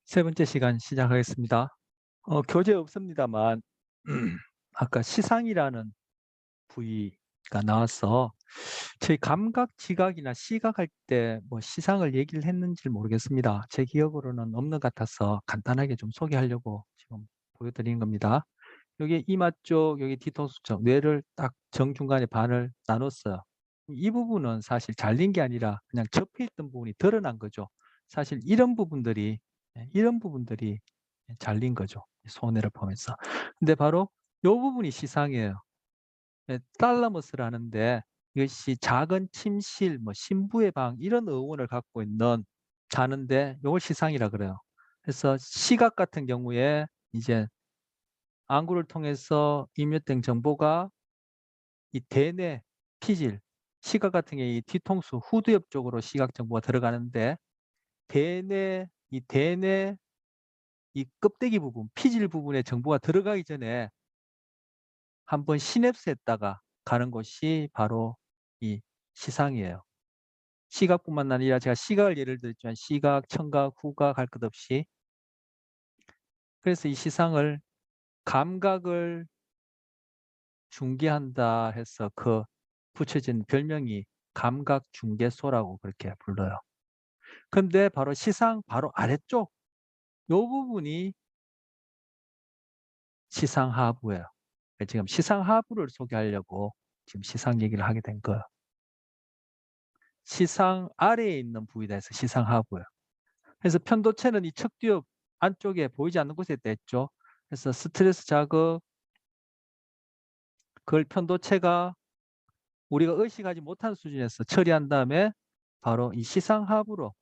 세 번째 시간 시작하겠습니다. 교재 없습니다만 아까 시상이라는 부위가 나와서 저희 감각, 지각이나 시각할 때 뭐 시상을 얘기를 했는지 모르겠습니다. 제 기억으로는 없는 것 같아서 간단하게 좀 소개하려고 지금 보여드리는 겁니다. 여기 이마 쪽, 여기 뒤통수 쪽, 뇌를 딱 정중간에 반을 나눴어요. 이 부분은 사실 잘린 게 아니라 그냥 접혀 있던 부분이 드러난 거죠. 사실 이런 부분들이 잘린 거죠. 손해를 보면서. 근데 바로 요 부분이 시상이에요. 탈라머스라는데 이것이 작은 침실, 뭐 신부의 방 이런 어원을 갖고 있는 자는데 요걸 시상이라 그래요. 그래서 시각 같은 경우에 이제 안구를 통해서 입력된 정보가 이 대뇌, 피질, 시각 같은 경우에 이 뒤통수, 후두 옆 쪽으로 시각 정보가 들어가는데 대뇌 이 껍데기 부분, 피질 부분에 정보가 들어가기 전에 한번 시냅스했다가 가는 곳이 바로 이 시상이에요. 시각뿐만 아니라 제가 시각을 예를 들었지만 시각, 청각, 후각 할 것 없이 그래서 이 시상을 감각을 중계한다 해서 그 붙여진 별명이 감각중계소라고 그렇게 불러요. 근데 바로 시상 바로 아래쪽 요 부분이 시상하부예요. 지금 시상하부를 소개하려고 지금 시상 얘기를 하게 된 거예요. 시상 아래에 있는 부위다 해서 시상하부예요. 그래서 편도체는 이 척뒤 안쪽에 보이지 않는 곳에 있다 했죠. 그래서 스트레스 자극, 그걸 편도체가 우리가 의식하지 못한 수준에서 처리한 다음에 바로 이 시상하부로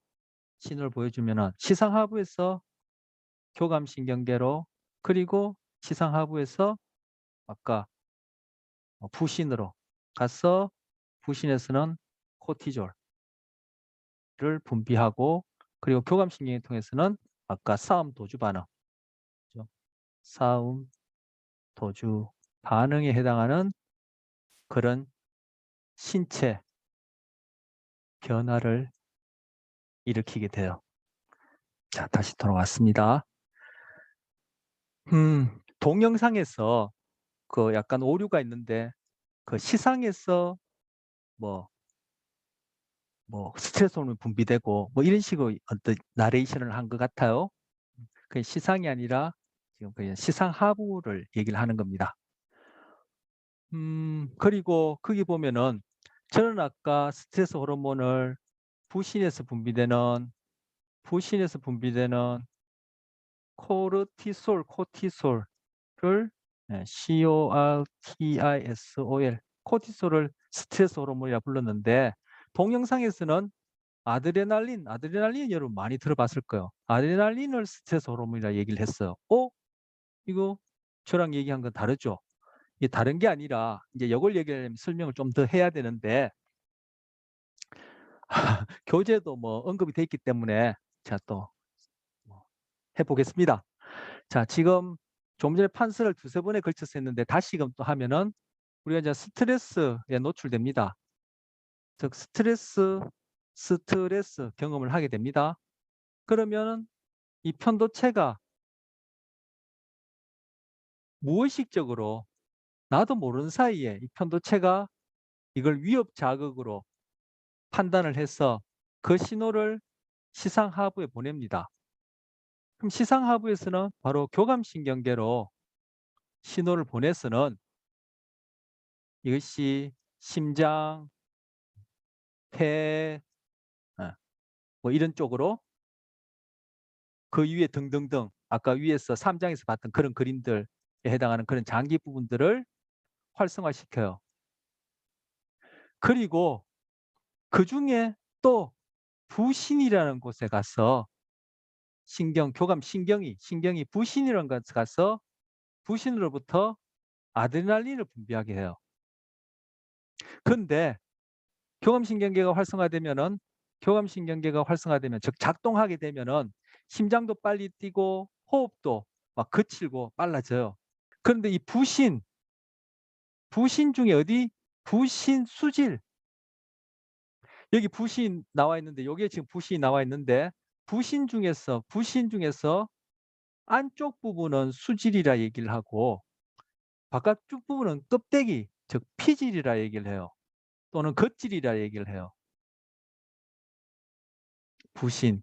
신호를 보여주면은 시상하부에서 교감신경계로 그리고 시상하부에서 아까 부신으로 가서 부신에서는 코티졸을 분비하고 그리고 교감신경을 통해서는 아까 싸움 도주 반응, 그죠? 싸움 도주 반응에 해당하는 그런 신체 변화를 일으키게 돼요. 자, 다시 돌아왔습니다. 동영상에서 그 약간 오류가 있는데 그 시상에서 뭐 스트레스 호르몬이 분비되고 뭐 이런 식으로 어떤 나레이션을 한 것 같아요. 그 시상이 아니라 지금 그냥 시상 하부를 얘기를 하는 겁니다. 그리고 거기 보면은 저는 아까 스트레스 호르몬을 부신에서 분비되는 부신에서 분비되는 코르티솔을 CORTISOL 코티솔을 스트레스 호르몬이라 불렀는데 동영상에서는 아드레날린 여러분 많이 들어봤을 거예요. 아드레날린을 스트레스 호르몬이라 얘기를 했어요. 이거 저랑 얘기한 건 다르죠? 이게 다른 게 아니라 이제 이걸 얘기하려면 설명을 좀 더 해야 되는데 교재도 뭐 언급이 돼 있기 때문에 제가 또뭐 해 보겠습니다. 자, 지금 좀 전에 판서를 두세 번에 걸쳐서 했는데 다시금 또 하면은 우리가 이제 스트레스에 노출됩니다. 즉 스트레스 경험을 하게 됩니다. 그러면은 이 편도체가 무의식적으로 나도 모르는 사이에 이 편도체가 이걸 위협 자극으로 판단을 해서 그 신호를 시상하부에 보냅니다. 그럼 시상하부에서는 바로 교감신경계로 신호를 보내서는 이것이 심장, 폐, 어, 뭐 이런 쪽으로 그 위에 등등등 아까 위에서 3장에서 봤던 그런 그림들에 해당하는 그런 장기 부분들을 활성화시켜요. 그리고 그중에 또 부신이라는 곳에 가서 신경이 부신이라는 곳에 가서 부신으로부터 아드레날린을 분비하게 해요. 근데 교감신경계가 활성화되면 즉 작동하게 되면은 심장도 빨리 뛰고 호흡도 막 거칠고 빨라져요. 그런데 이 부신 중에 어디 부신 수질 여기 부신 나와 있는데 여기에 지금 부신이 나와 있는데 부신 중에서 안쪽 부분은 수질이라 얘기를 하고 바깥쪽 부분은 껍데기, 즉 피질이라 얘기를 해요. 또는 겉질이라 얘기를 해요. 부신.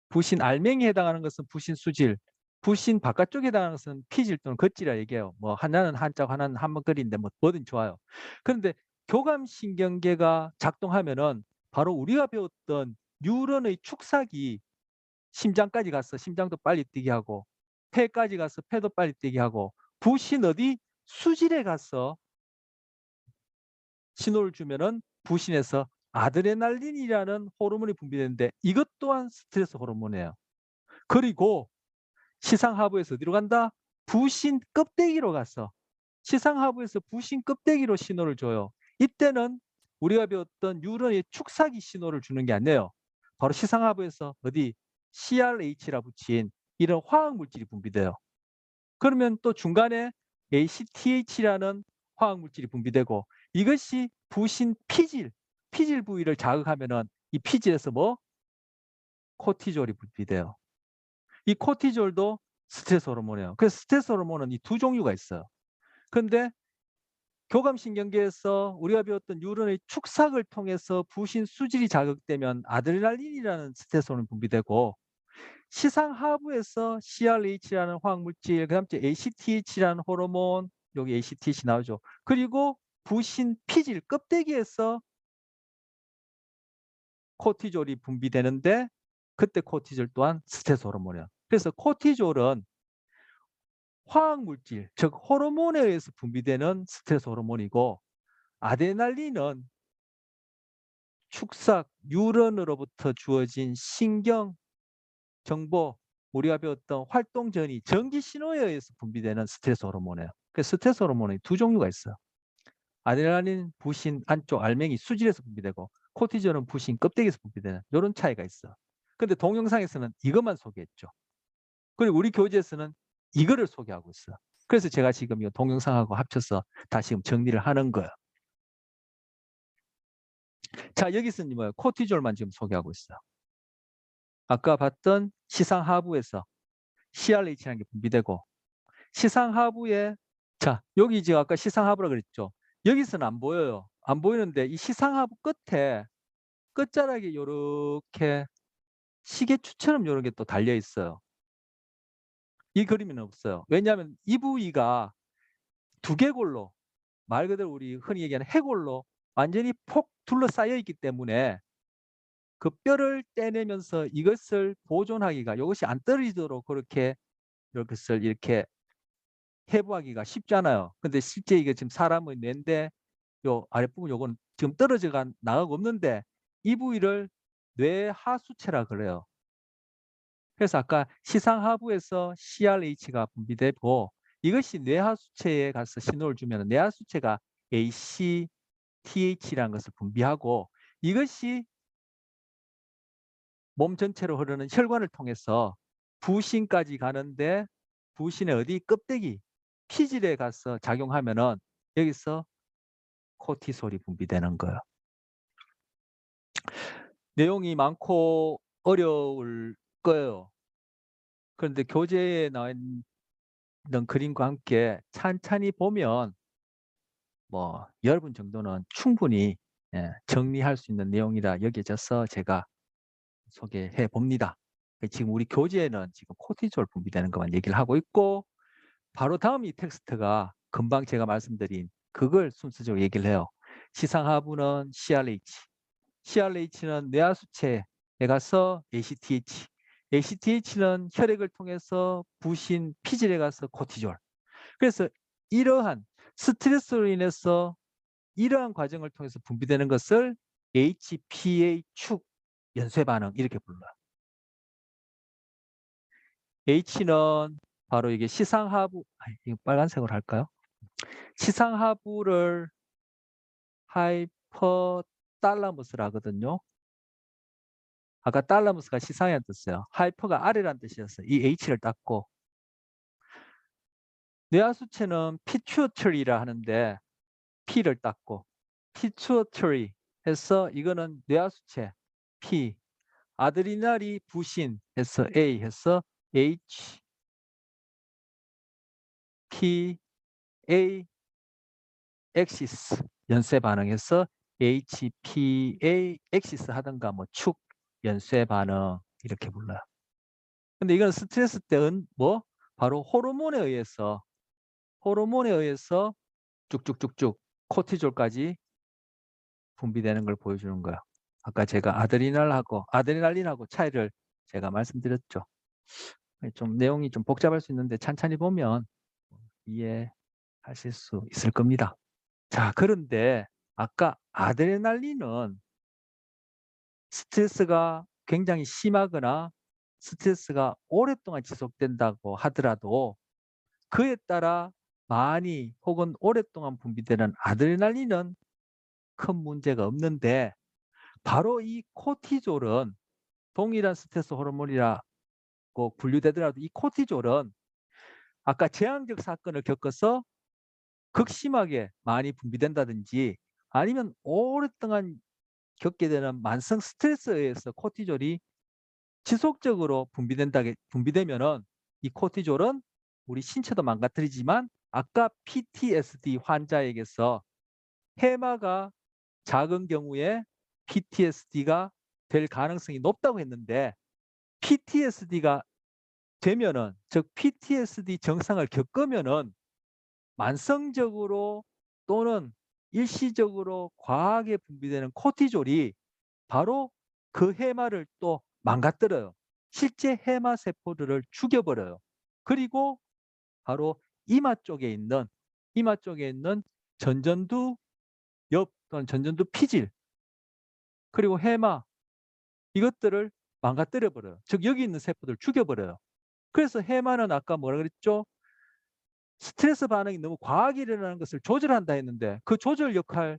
부신 알맹이에 해당하는 것은 부신 수질, 부신 바깥쪽에 해당하는 것은 피질 또는 겉질이라 얘기해요. 뭐 하나는 한자고 하나는 한문거리인데 뭐든 좋아요. 그런데 교감신경계가 작동하면은 바로 우리가 배웠던 뉴런의 축삭이 심장까지 가서 심장도 빨리 뛰게 하고 폐까지 가서 폐도 빨리 뛰게 하고 부신 어디 수질에 가서 신호를 주면은 부신에서 아드레날린이라는 호르몬이 분비되는데 이것 또한 스트레스 호르몬이에요. 그리고 시상하부에서 어디로 간다? 부신 껍데기로 가서 시상하부에서 부신 껍데기로 신호를 줘요. 이때는 우리가 배웠던 뉴런의 축삭이 신호를 주는 게 아니에요. 바로 시상하부에서 어디 CRH라 붙인 이런 화학 물질이 분비돼요. 그러면 또 중간에 ACTH라는 화학 물질이 분비되고 이것이 부신 피질 부위를 자극하면은 이 피질에서 뭐 코티졸이 분비돼요. 이 코티졸도 스트레스 호르몬이에요. 그래서 스트레스 호르몬은 이 두 종류가 있어요. 그런데 교감신경계에서 우리가 배웠던 뉴런의 축삭을 통해서 부신 수질이 자극되면 아드레날린이라는 스트레스 호르몬이 분비되고 시상하부에서 CRH라는 화학물질, 그다음 ACTH라는 호르몬, 여기 ACTH 나오죠. 그리고 부신 피질 껍데기에서 코티졸이 분비되는데 그때 코티졸 또한 스트레스 호르몬이에요. 그래서 코티졸은 화학물질, 즉 호르몬에 의해서 분비되는 스트레스 호르몬이고 아드레날린은 축삭, 뉴런으로부터 주어진 신경 정보, 우리가 배웠던 활동 전이 전기 신호에 의해서 분비되는 스트레스 호르몬이에요. 그래서 스트레스 호르몬이 두 종류가 있어요. 아드레날린 부신 안쪽 알맹이 수질에서 분비되고 코티졸은 부신 껍데기에서 분비되는 이런 차이가 있어. 근데 동영상에서는 이것만 소개했죠. 그리고 우리 교재에서는 이거를 소개하고 있어. 그래서 제가 지금 이 동영상하고 합쳐서 다시 지금 정리를 하는 거예요. 자, 여기서는 뭐예요? 코티졸만 지금 소개하고 있어요. 아까 봤던 시상하부에서 CRH라는 게 분비되고 시상하부에 자, 여기 지금 아까 시상하부라 그랬죠. 여기서는 안 보여요. 안 보이는데 이 시상하부 끝에 끝자락에 요렇게 시계추처럼 요런 게 또 달려 있어요. 이 그림은 없어요. 왜냐하면 이 부위가 두개골로 말 그대로 우리 흔히 얘기하는 해골로 완전히 폭 둘러싸여 있기 때문에 그 뼈를 떼내면서 이것을 보존하기가 이것이 안 떨어지도록 그렇게 이것을 이렇게 해부하기가 쉽잖아요. 근데 실제 이게 지금 사람의 뇌인데 요 아랫부분 요거는 지금 떨어져 나가고 없는데 이 부위를 뇌하수체라 그래요. 그래서 아까 시상하부에서 CRH가 분비되고 이것이 뇌하수체에 가서 신호를 주면 뇌하수체가 ACTH라는 것을 분비하고 이것이 몸 전체로 흐르는 혈관을 통해서 부신까지 가는데 부신의 어디 껍데기 피질에 가서 작용하면은 여기서 코티솔이 분비되는 거예요. 내용이 많고 어려울 거예요. 그런데 교재에 나와 있는 그림과 함께 찬찬히 보면 뭐 여러분 정도는 충분히 정리할 수 있는 내용이라 여겨져서 제가 소개해 봅니다. 지금 우리 교재에는 지금 코티졸 분비되는 것만 얘기를 하고 있고 바로 다음 이 텍스트가 금방 제가 말씀드린 그걸 순서적으로 얘기를 해요. 시상하부는 CRH, CRH는 뇌하수체에 가서 ACTH, ACTH는 혈액을 통해서 부신 피질에 가서 코티졸. 그래서 이러한 스트레스로 인해서 이러한 과정을 통해서 분비되는 것을 HPA 축 연쇄 반응 이렇게 불러요. H는 바로 이게 시상하부, 이거 빨간색으로 할까요? 시상하부를 하이퍼달라무스라 하거든요. 아까 달라무스가 시상이란 뜻이에요. 하이퍼가 아래란 뜻이었어요. 이 H를 땄고 뇌하수체는 피튜어터리라 하는데 P를 땄고 피튜어터리 해서 이거는 뇌하수체 P 아드리날이 부신해서 A 해서 H, P, A, 엑시스 연쇄 반응해서 HPA 엑시스 하든가 뭐 축 연쇄 반응 이렇게 불러요. 근데 이건 스트레스 때는 뭐 바로 호르몬에 의해서 쭉쭉쭉쭉 코티졸까지 분비되는 걸 보여주는 거예요. 아까 제가 아드레날린하고 차이를 제가 말씀드렸죠. 좀 내용이 좀 복잡할 수 있는데 천천히 보면 이해하실 수 있을 겁니다. 자, 그런데 아까 아드레날린은 스트레스가 굉장히 심하거나 스트레스가 오랫동안 지속된다고 하더라도 그에 따라 많이 혹은 오랫동안 분비되는 아드레날린은 큰 문제가 없는데 바로 이 코티졸은 동일한 스트레스 호르몬이라고 분류되더라도 이 코티졸은 아까 재앙적 사건을 겪어서 극심하게 많이 분비된다든지 아니면 오랫동안 겪게 되는 만성 스트레스에 의해서 코티졸이 지속적으로 분비되면은 이 코티졸은 우리 신체도 망가뜨리지만 아까 PTSD 환자에게서 해마가 작은 경우에 PTSD가 될 가능성이 높다고 했는데 PTSD가 되면은 즉 PTSD 증상을 겪으면은 만성적으로 또는 일시적으로 과하게 분비되는 코티졸이 바로 그 해마를 또 망가뜨려요. 실제 해마 세포들을 죽여버려요. 그리고 바로 이마 쪽에 있는 전전두 옆 또는 전전두 피질 그리고 해마 이것들을 망가뜨려 버려요. 즉 여기 있는 세포들을 죽여버려요. 그래서 해마는 아까 뭐라 그랬죠? 스트레스 반응이 너무 과하게 일어나는 것을 조절한다 했는데 그 조절 역할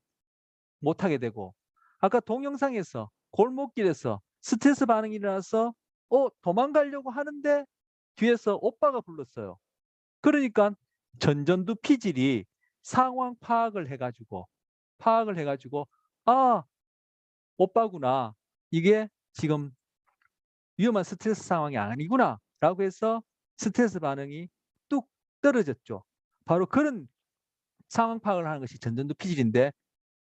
못하게 되고 아까 동영상에서 골목길에서 스트레스 반응이 일어나서 도망가려고 하는데 뒤에서 오빠가 불렀어요. 그러니까 전전두 피질이 상황 파악을 해가지고 아 오빠구나 이게 지금 위험한 스트레스 상황이 아니구나 라고 해서 스트레스 반응이 뚝 떨어졌죠. 바로 그런 상황 파악을 하는 것이 전전두 피질인데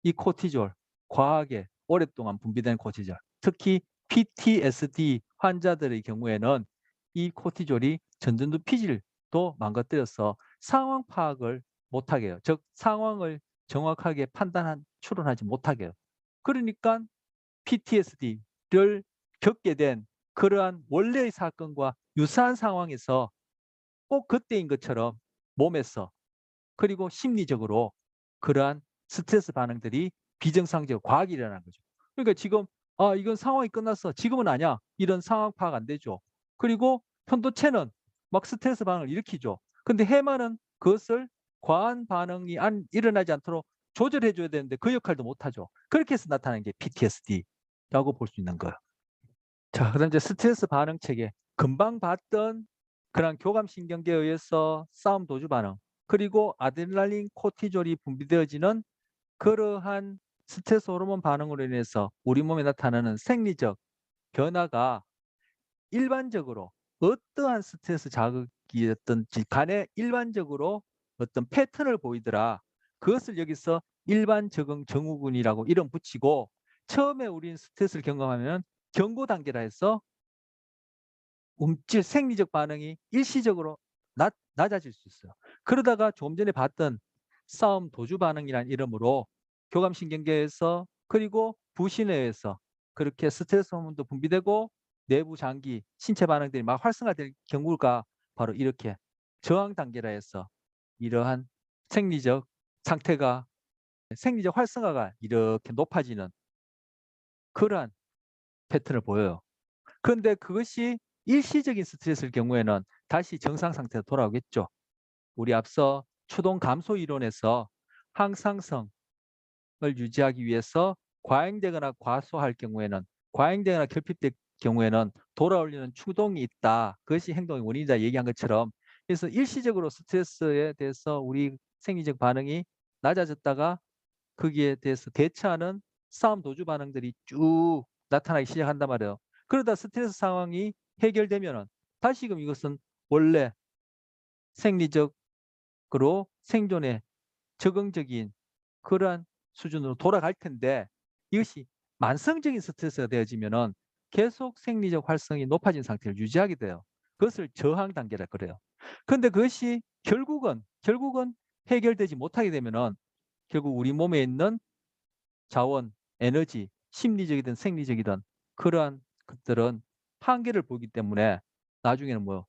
이 코티졸 과하게 오랫동안 분비된 코티졸 특히 PTSD 환자들의 경우에는 이 코티졸이 전전두 피질도 망가뜨려서 상황 파악을 못하게 해요. 즉 상황을 정확하게 추론하지 못하게 해요. 그러니까 PTSD를 겪게 된 그러한 원래의 사건과 유사한 상황에서 꼭 그때인 것처럼 몸에서 그리고 심리적으로 그러한 스트레스 반응들이 비정상적으로 과하게 일어나는 거죠. 그러니까 지금 이건 상황이 끝났어. 지금은 아니야. 이런 상황 파악 안 되죠. 그리고 편도체는 막 스트레스 반응을 일으키죠. 근데 해마는 그것을 과한 반응이 일어나지 않도록 조절해 줘야 되는데 그 역할도 못 하죠. 그렇게 해서 나타나는 게 PTSD라고 볼 수 있는 거예요. 자, 그다음 이제 스트레스 반응 체계. 금방 봤던 그런 교감신경계에 의해서 싸움 도주 반응, 그리고 아드레날린, 코티졸이 분비되어지는 그러한 스트레스 호르몬 반응으로 인해서 우리 몸에 나타나는 생리적 변화가 일반적으로 어떠한 스트레스 자극이었든지 간에 일반적으로 어떤 패턴을 보이더라. 그것을 여기서 일반 적응 증후군이라고 이름 붙이고 처음에 우린 스트레스를 경험하면 경고 단계라 해서 움찔 생리적 반응이 일시적으로 낮아질 수 있어요. 그러다가 조금 전에 봤던 싸움 도주 반응이라는 이름으로 교감신경계에서 그리고 부신에 의해서 그렇게 스트레스 호르몬도 분비되고 내부 장기, 신체 반응들이 막 활성화될 경우가 바로 이렇게 저항 단계라 해서 이러한 생리적 상태가 생리적 활성화가 이렇게 높아지는 그러한 패턴을 보여요. 그런데 그것이 일시적인 스트레스일 경우에는 다시 정상 상태로 돌아오겠죠. 우리 앞서 추동 감소 이론에서 항상성을 유지하기 위해서 과잉되거나 과소할 경우에는 과잉되거나 결핍될 경우에는 돌아올리는 추동이 있다. 그것이 행동의 원인이다 얘기한 것처럼 그래서 일시적으로 스트레스에 대해서 우리 생리적 반응이 낮아졌다가 거기에 대해서 대처하는 싸움 도주 반응들이 쭉 나타나기 시작한단 말이에요. 그러다 스트레스 상황이 해결되면은 다시금 이것은 원래 생리적으로 생존에 적응적인 그러한 수준으로 돌아갈 텐데, 이것이 만성적인 스트레스가 되어지면은 계속 생리적 활성이 높아진 상태를 유지하게 돼요. 그것을 저항 단계라 그래요. 그런데 그것이 결국은 해결되지 못하게 되면은 결국 우리 몸에 있는 자원, 에너지, 심리적이든 생리적이든 그러한 것들은 한계를 보이기 때문에 나중에는 뭐요?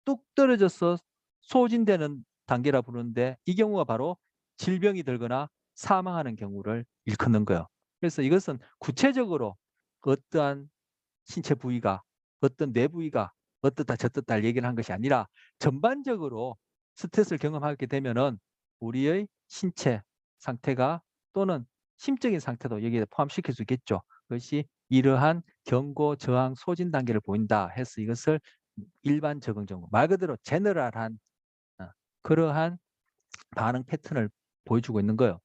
뚝 떨어져서 소진되는 단계라 부르는데, 이 경우가 바로 질병이 들거나 사망하는 경우를 일컫는 거예요. 그래서 이것은 구체적으로 어떠한 신체 부위가, 어떤 뇌 부위가 어떻다 저떻다 얘기를 한 것이 아니라 전반적으로 스트레스를 경험하게 되면은 우리의 신체 상태가 또는 심적인 상태도 여기에 포함시킬 수 있겠죠. 그것이 이러한 경고, 저항, 소진 단계를 보인다 해서 이것을 일반 적응 정도, 말 그대로 제너럴한 그러한 반응 패턴을 보여주고 있는 거예요.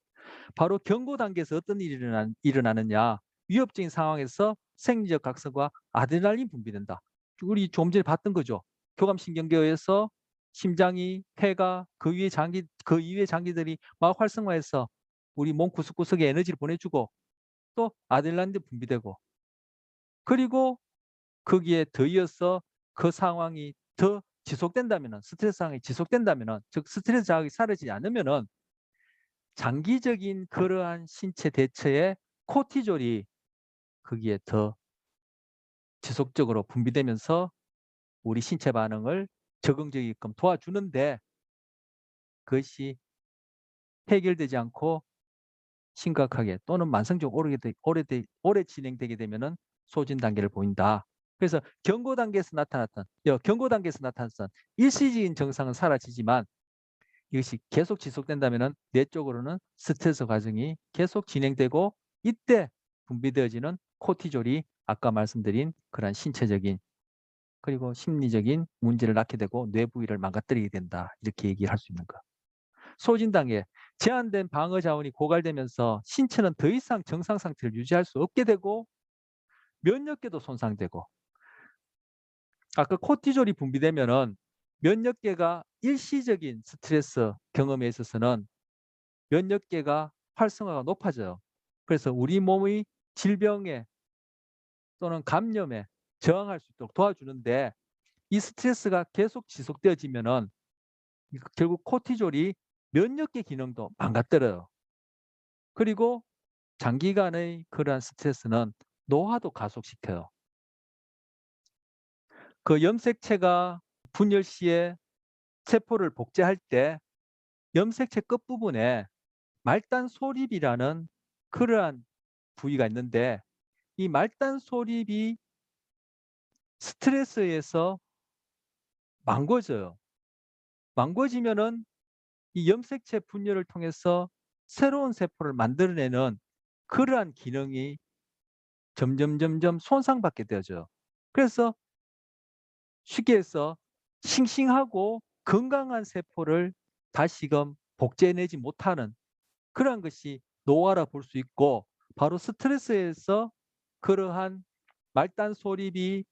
바로 경고 단계에서 어떤 일이 일어나느냐. 위협적인 상황에서 생리적 각성과 아드레날린 분비된다. 우리 좀 전에 봤던 거죠. 교감신경계에서 심장이, 폐가, 그 이외의 장기들이 막 활성화해서 우리 몸 구석구석에 에너지를 보내주고, 또 아드레날린도 분비되고, 그리고 거기에 더이어서 그 상황이 더 지속된다면은, 스트레스 상황이 지속된다면은, 즉 스트레스 자극이 사라지지 않으면은 장기적인 그러한 신체 대처에 코티졸이 거기에 더 지속적으로 분비되면서 우리 신체 반응을 적응적이게끔 도와주는데, 그것이 해결되지 않고 심각하게 또는 만성적으로 오래 진행되게 되면은 소진 단계를 보인다. 그래서 경고 단계에서 나타났던 일시적인 증상은 사라지지만 이것이 계속 지속된다면은 뇌 쪽으로는 스트레스 과정이 계속 진행되고, 이때 분비되어지는 코티졸이 아까 말씀드린 그런 신체적인 그리고 심리적인 문제를 낳게 되고 뇌 부위를 망가뜨리게 된다. 이렇게 얘기를 할 수 있는 거. 소진 단계, 제한된 방어 자원이 고갈되면서 신체는 더 이상 정상 상태를 유지할 수 없게 되고 면역계도 손상되고, 아까 코티졸이 분비되면은 면역계가 일시적인 스트레스 경험에 있어서는 면역계가 활성화가 높아져요. 그래서 우리 몸의 질병에 또는 감염에 저항할 수 있도록 도와주는데, 이 스트레스가 계속 지속되어지면은 결국 코티졸이 면역계 기능도 망가뜨려요. 그리고 장기간의 그러한 스트레스는 노화도 가속시켜요. 그 염색체가 분열 시에 세포를 복제할 때 염색체 끝부분에 말단 소립이라는 그러한 부위가 있는데, 이 말단 소립이 스트레스에서 망궈져요. 망궈지면은 이 염색체 분열을 통해서 새로운 세포를 만들어내는 그러한 기능이 점점 손상받게 되어져요. 그래서 쉽게 해서 싱싱하고 건강한 세포를 다시금 복제해내지 못하는 그러한 것이 노화라 볼 수 있고, 바로 스트레스에서 그러한 말단 소립이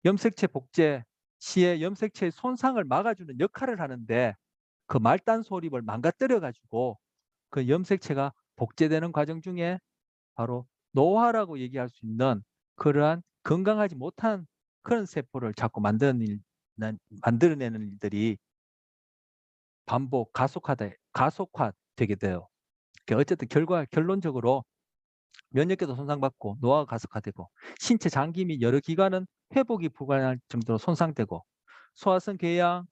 염색체 복제 시에 염색체의 손상을 막아주는 역할을 하는데, 그 말단 소립을 망가뜨려 가지고 그 염색체가 복제되는 과정 중에 바로 노화라고 얘기할 수 있는 그러한 건강하지 못한 그런 세포를 자꾸 만들어내는 일들이 반복 가속화되게 돼요. 그러니까 어쨌든 결론적으로 면역계도 손상받고 노화가 가속화되고 신체 장기 및 여러 기관은 회복이 불가능할 정도로 손상되고 소화성 궤양,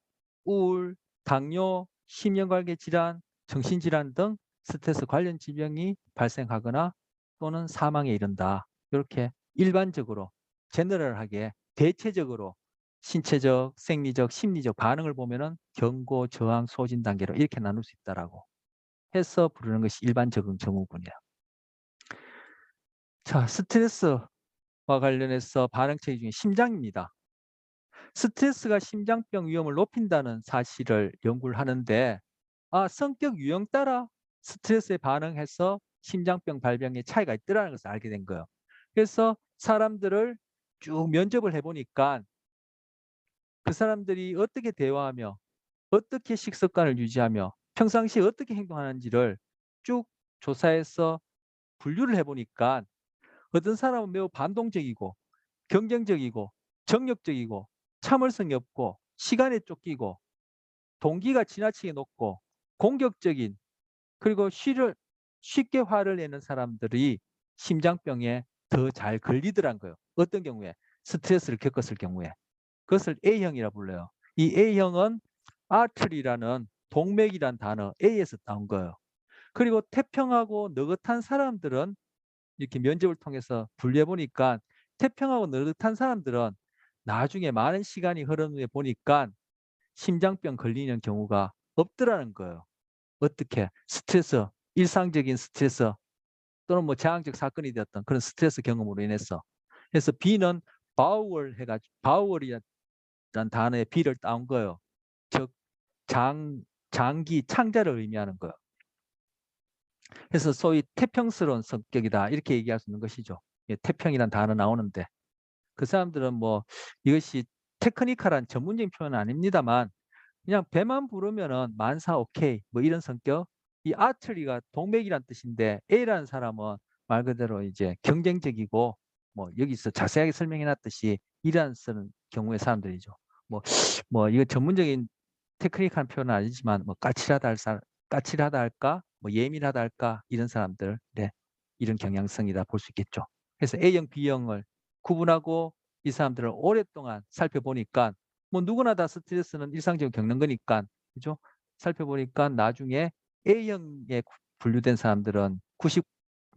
우울, 당뇨, 심혈관계 질환, 정신질환 등 스트레스 관련 질병이 발생하거나 또는 사망에 이른다. 이렇게 일반적으로 제너럴하게 대체적으로 신체적, 생리적, 심리적 반응을 보면은 경고, 저항, 소진 단계로 이렇게 나눌 수 있다라고 해서 부르는 것이 일반 적응 증후군이에요. 자, 스트레스와 관련해서 반응체계 중에 심장입니다. 스트레스가 심장병 위험을 높인다는 사실을 연구를 하는데, 성격 유형 따라 스트레스에 반응해서 심장병 발병에 차이가 있더라는 것을 알게 된 거예요. 그래서 사람들을 쭉 면접을 해 보니까 그 사람들이 어떻게 대화하며 어떻게 식습관을 유지하며 평상시에 어떻게 행동하는지를 쭉 조사해서 분류를 해 보니까 어떤 사람은 매우 반동적이고 경쟁적이고 정력적이고 참을성이 없고 시간에 쫓기고 동기가 지나치게 높고 공격적인 그리고 쉽게 화를 내는 사람들이 심장병에 더 잘 걸리더란 거예요. 어떤 경우에? 스트레스를 겪었을 경우에. 그것을 A형이라 불러요. 이 A형은 artery라는 동맥이란 단어 A에서 따온 거예요. 그리고 태평하고 느긋한 사람들은 이렇게 면접을 통해서 분류해 보니까 태평하고 느긋한 사람들은 나중에 많은 시간이 흐른 후에 보니까 심장병 걸리는 경우가 없더라는 거예요. 어떻게? 스트레스, 일상적인 스트레스 또는 뭐 재앙적 사건이 되었던 그런 스트레스 경험으로 인해서. 그래서 B는 바우얼 해가지고 바우얼이라는 단어의 B를 따온 거예요. 즉 장기 창자를 의미하는 거예요. 그래서 소위 태평스러운 성격이다 이렇게 얘기할 수 있는 것이죠. 예, 태평이란 단어 나오는데 그 사람들은 뭐 이것이 테크니컬한 전문적인 표현은 아닙니다만 그냥 배만 부르면은 만사 오케이 뭐 이런 성격. 이 아트리가 동맥이란 뜻인데 A라는 사람은 말 그대로 이제 경쟁적이고 뭐 여기서 자세하게 설명해 놨듯이 이란 쓰는 경우의 사람들이죠. 뭐 이거 전문적인 테크니컬한 표현은 아니지만 뭐 까칠하다 할까 뭐 예민하다 할까 이런 사람들 네, 이런 경향성이다 볼 수 있겠죠. 그래서 A형 B형을 구분하고 이 사람들을 오랫동안 살펴보니까 뭐 누구나 다 스트레스는 일상적으로 겪는 거니까 그죠? 살펴보니까 나중에 A형에 분류된 사람들은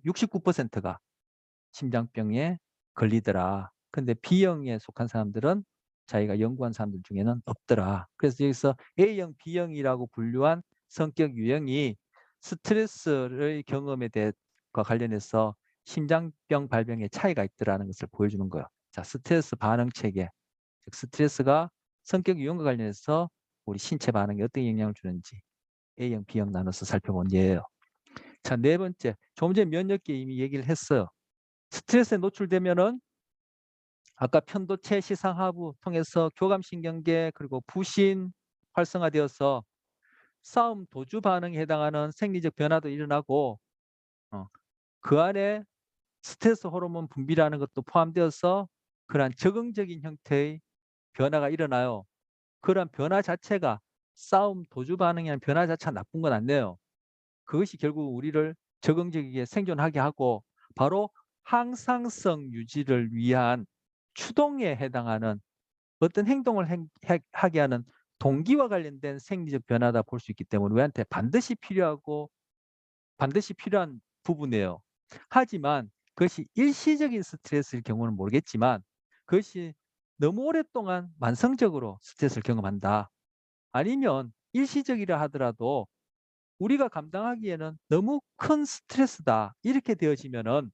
69%가 심장병에 걸리더라. 근데 B형에 속한 사람들은 자기가 연구한 사람들 중에는 없더라. 그래서 여기서 A형, B형이라고 분류한 성격 유형이 스트레스의 경험에 대해 관련해서 심장병 발병의 차이가 있더라는 것을 보여주는 거예요. 자, 스트레스 반응 체계. 즉 스트레스가 성격 유형과 관련해서 우리 신체 반응에 어떤 영향을 주는지 A형, B형 나눠서 살펴본 예예요. 자, 네 번째. 조금 전에 면역계 이미 얘기를 했어요. 스트레스에 노출되면은 아까 편도체 시상하부 통해서 교감신경계 그리고 부신 활성화되어서 싸움 도주 반응에 해당하는 생리적 변화도 일어나고 어, 그 안에 스트레스 호르몬 분비라는 것도 포함되어서 그러한 적응적인 형태의 변화가 일어나요. 그러한 변화 자체가 싸움 도주 반응이라는 변화 자체가 나쁜 건 아니에요. 그것이 결국 우리를 적응적이게 생존하게 하고 바로 항상성 유지를 위한 추동에 해당하는 어떤 행동을 하게 하는 동기와 관련된 생리적 변화다 볼 수 있기 때문에 우리한테 반드시 필요한 부분이에요. 하지만 그것이 일시적인 스트레스일 경우는 모르겠지만 그것이 너무 오랫동안 만성적으로 스트레스를 경험한다. 아니면 일시적이라 하더라도 우리가 감당하기에는 너무 큰 스트레스다. 이렇게 되어지면은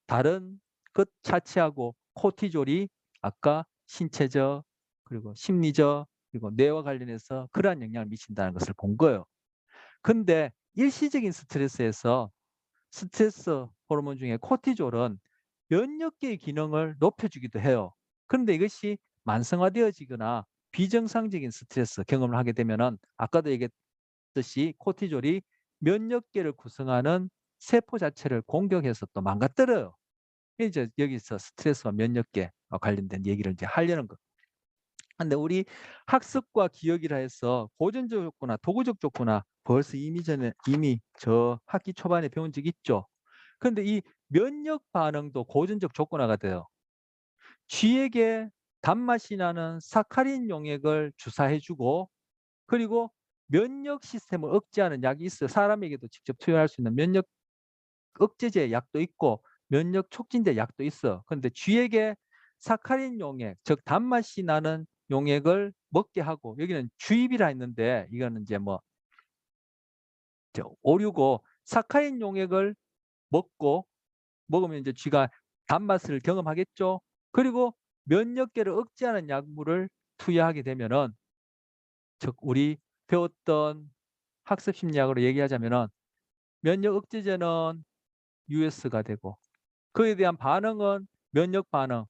다른 것 자체하고 코티졸이 아까 신체적 그리고 심리적 그리고 뇌와 관련해서 그러한 영향을 미친다는 것을 본 거예요. 근데 일시적인 스트레스에서 스트레스 호르몬 중에 코티졸은 면역계의 기능을 높여주기도 해요. 그런데 이것이 만성화되어지거나 비정상적인 스트레스 경험을 하게 되면은 아까도 얘기했듯이 코티졸이 면역계를 구성하는 세포 자체를 공격해서 또 망가뜨려요. 이제 여기서 스트레스와 면역계 관련된 얘기를 이제 하려는 거. 근데 우리 학습과 기억이라 해서 고전적 조건이나 도구적 조건이나 벌써 이미 저 학기 초반에 배운 적 있죠. 근데 이 면역 반응도 고전적 조건화가 돼요. 쥐에게 단맛이 나는 사카린 용액을 주사해 주고 그리고 면역 시스템을 억제하는 약이 있어요. 사람에게도 직접 투여할 수 있는 면역 억제제 약도 있고 면역 촉진제 약도 있어. 근데 쥐에게 사카린 용액, 즉 단맛이 나는 용액을 먹게 하고 여기는 주입이라 했는데 이거는 이제 뭐 오류고 사카린 용액을 먹으면 이제 쥐가 단맛을 경험하겠죠. 그리고 면역계를 억제하는 약물을 투여하게 되면은 즉 우리 배웠던 학습 심리학으로 얘기하자면은 면역 억제제는 US가 되고 그에 대한 반응은 면역 반응,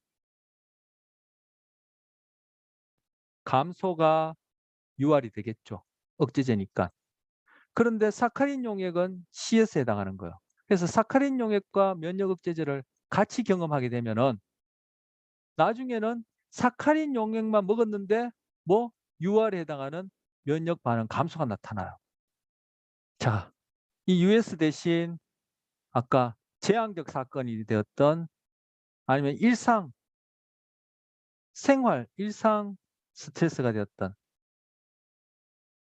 감소가 유발이 되겠죠. 억제제니까. 그런데 사카린 용액은 C에서 해당하는 거예요. 그래서 사카린 용액과 면역 억제제를 같이 경험하게 되면은 나중에는 사카린 용액만 먹었는데 뭐 UR에 해당하는 면역 반응 감소가 나타나요. 자, 이 US 대신 아까 재앙적 사건이 되었던 아니면 일상 스트레스가 되었던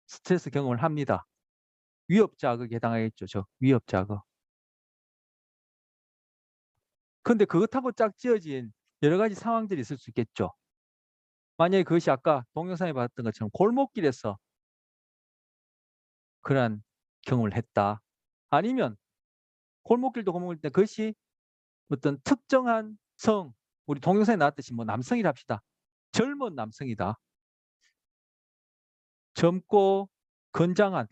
스트레스 경험을 합니다. 위협 자극에 해당하겠죠. 위협 자극. 근데 그것하고 짝지어진 여러 가지 상황들이 있을 수 있겠죠. 만약에 그것이 아까 동영상에 봤던 것처럼 골목길에서 그러한 경험을 했다. 아니면 골목길도 골목길인데 그것이 어떤 특정한 우리 동영상에 나왔듯이 뭐 남성이라 합시다. 젊은 남성이다. 젊고 건장한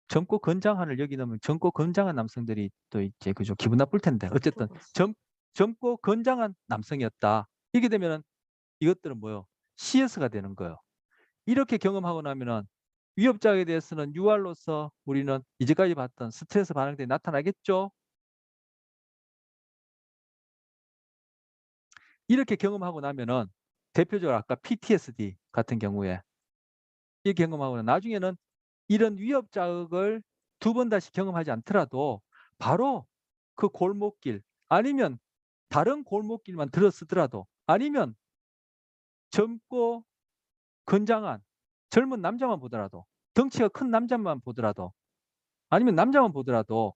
젊고 건장한을 여기 넣으면 젊고 건장한 남성들이 또 이제 그죠 기분 나쁠 텐데 어쨌든 젊고 건장한 남성이었다. 이게 되면은 이것들은 뭐요? CS가 되는 거예요. 이렇게 경험하고 나면은 위협자에 대해서는 UR로서 우리는 이제까지 봤던 스트레스 반응들이 나타나겠죠. 이렇게 경험하고 나면은 대표적으로 아까 PTSD 같은 경우에 이 경험하고는 나중에는 이런 위협 자극을 두 번 다시 경험하지 않더라도 바로 그 골목길 아니면 다른 골목길만 들어서더라도 아니면 젊고 건장한 젊은 남자만 보더라도 덩치가 큰 남자만 보더라도 아니면 남자만 보더라도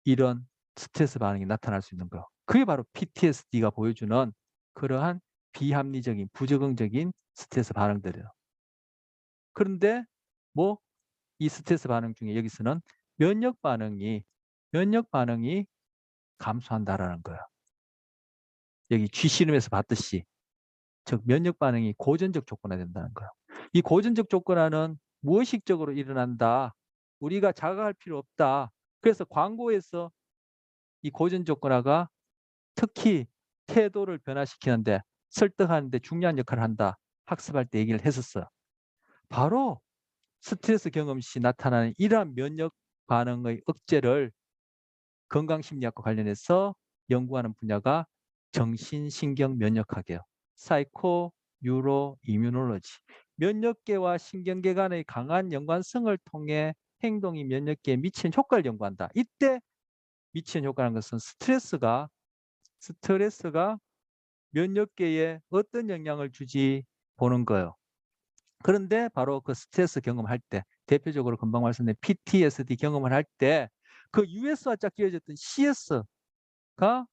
이런 스트레스 반응이 나타날 수 있는 거예요. 그게 바로 PTSD가 보여주는 그러한 비합리적인 부적응적인 스트레스 반응들이에요. 그런데 뭐 이 스트레스 반응 중에 여기서는 면역 반응이 감소한다라는 거예요. 여기 쥐씨름에서 봤듯이 즉 면역 반응이 고전적 조건화 된다는 거예요. 이 고전적 조건화는 무의식적으로 일어난다. 우리가 자각할 필요 없다. 그래서 광고에서 이 고전 조건화가 특히 태도를 변화시키는데 설득하는 데 중요한 역할을 한다. 학습할 때 얘기를 했었어요. 바로 스트레스 경험 시 나타나는 이러한 면역 반응의 억제를 건강심리학과 관련해서 연구하는 분야가 정신신경 면역학이에요. 사이코 뉴로 이뮤놀로지. 면역계와 신경계 간의 강한 연관성을 통해 행동이 면역계에 미치는 효과를 연구한다. 이때 미치는 효과라는 것은 스트레스가 면역계에 어떤 영향을 주지 보는 거예요. 그런데 바로 그 스트레스 경험할 때 대표적으로 금방 말씀드린 PTSD 경험을 할 때 그 US와 짝 끼워졌던 CS가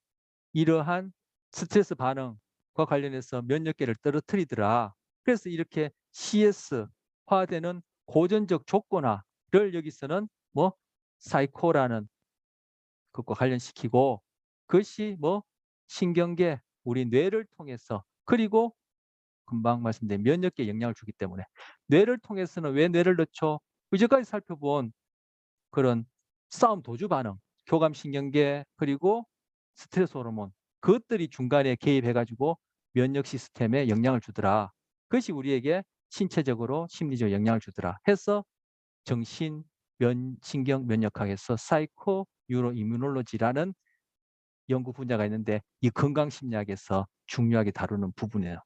이러한 스트레스 반응과 관련해서 면역계를 떨어뜨리더라. 그래서 이렇게 CS화되는 고전적 조건화를 여기서는 뭐 사이코라는 것과 관련시키고 그것이 뭐 신경계 우리 뇌를 통해서 그리고 금방 말씀드린 면역계에 영향을 주기 때문에 뇌를 통해서는 왜 뇌를 넣죠? 이제까지 살펴본 그런 싸움 도주 반응, 교감신경계 그리고 스트레스 호르몬 그것들이 중간에 개입해가지고 면역 시스템에 영향을 주더라. 그것이 우리에게 신체적으로 심리적 영향을 주더라. 해서 신경 면역학에서 사이코 유로 이뮤놀로지라는 연구 분야가 있는데 이 건강심리학에서 중요하게 다루는 부분이에요.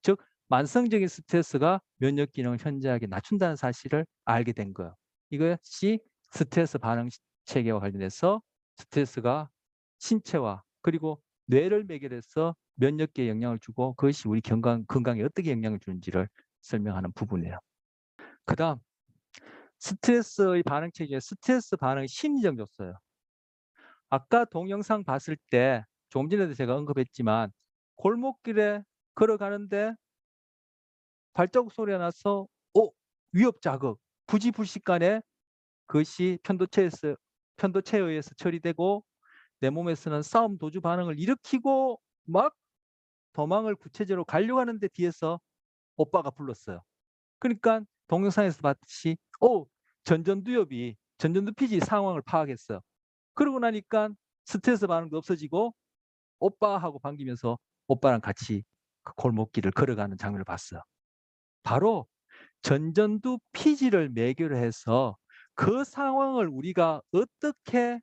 즉 만성적인 스트레스가 면역 기능을 현저하게 낮춘다는 사실을 알게 된 거예요. 이것이 스트레스 반응 체계와 관련해서 스트레스가 신체와 그리고 뇌를 매개해서 면역계에 영향을 주고 그것이 우리 건강에 어떻게 영향을 주는지를 설명하는 부분이에요. 그다음 스트레스의 반응 체계 중에 스트레스 반응의 심리적 요소예요. 아까 동영상 봤을 때 조금 전에도 제가 언급했지만 골목길에 걸어가는데 발자국 소리가 나서 위협 자극 부지불식간에 그것이 편도체에 의해서 처리되고 내 몸에서는 싸움 도주 반응을 일으키고 막 도망을 구체적으로 가려고 하는데 뒤에서 오빠가 불렀어요. 그러니까 동영상에서 봤듯이 전전두엽이 상황을 파악했어요. 그러고 나니까 스트레스 반응도 없어지고 오빠 하고 반기면서 오빠랑 같이 그 골목길을 걸어가는 장면을 봤어요. 바로 전전두 피지를 매개로 해서 그 상황을 우리가 어떻게